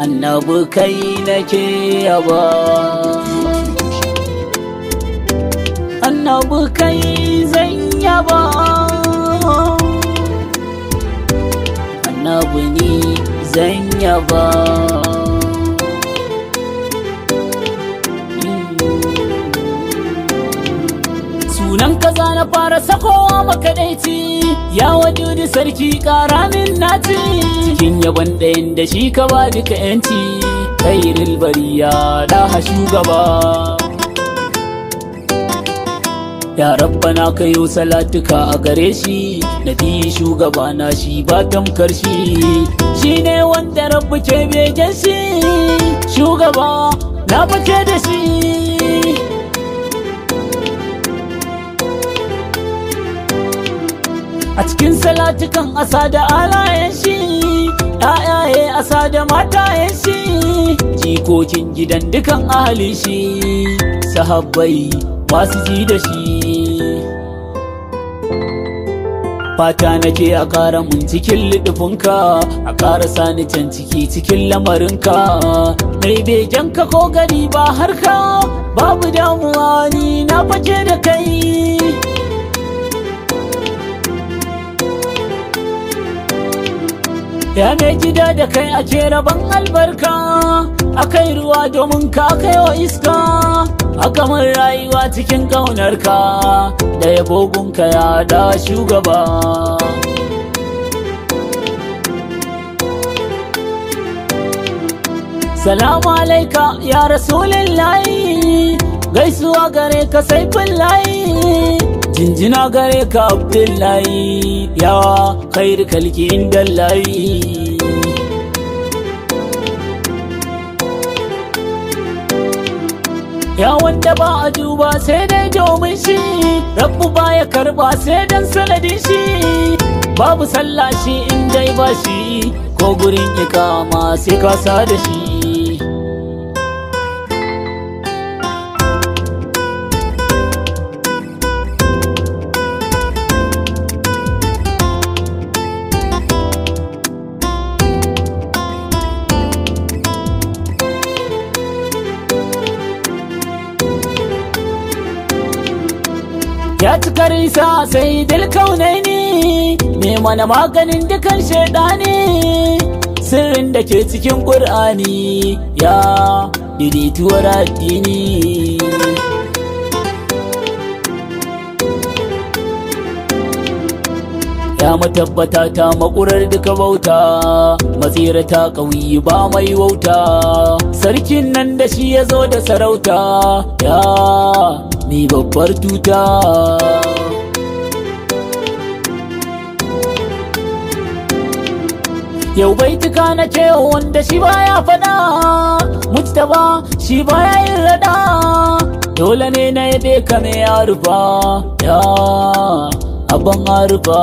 annabi kai nake yaba, annabi kai zan yaba, annabi ni zan yaba. Sunan kaza na fara sakowa makadaici, ya wajudu sarki ƙara min naci, cikin yaban ɗayan da shi ka ba duka yanci, khairul bariya daha shugaba. Ya rabbana kayo salatuka a gare shi, nabi shugaba na shi ba tamkar shi, shine wanda rabbu ke begen shi, shugaba na bace da shi. A cikin salatukan asa da alayen shi, ‘ya'yaye asa da matayen shi, jikokin gidan dukan ahali shi, sahabbai masu ji da shi. Fata nake a ƙara mun cikin liɗufinka, a ƙara sani can ciki cikin lamarinka, mai begenka ko gari ba harka, babu damuwa ni na fake da kai. Ya mai gida da kai ake rabon albarka, akai ruwa domin ka kai wa iska, aka mun rayuwa cikin ƙaunarka, da yabogunka ya da shugaba. Salamu alaika ya rasulillahi, gaisuwa gare ka saifullahi, jinjina gare ka abdullahi, ya khairu kalki indallahi. Ya wanda ba a duba sai dai domin shi, rabbu ba ya karba sai dan sanadin shi, babu sallah shi in dai ba shi, ko gurin ikama sai ka sa da shi. Ya ci karisa sai dilkaunaini, me mana maganin dukan shaidani, sirrin da ke cikin ƙur'ani ya daidaituwar addini. Ya matabbata ta makurar duka bauta, matsirata ƙauyi ba mai wauta, sarkin nan da shi ya zo da sarauta, ya ni babbar tuta. Yau baituka na ce wanda shi baya fada, mujtaba shi baya yin rada, dole ne na yabe ka mai arufa, ya abban arufa.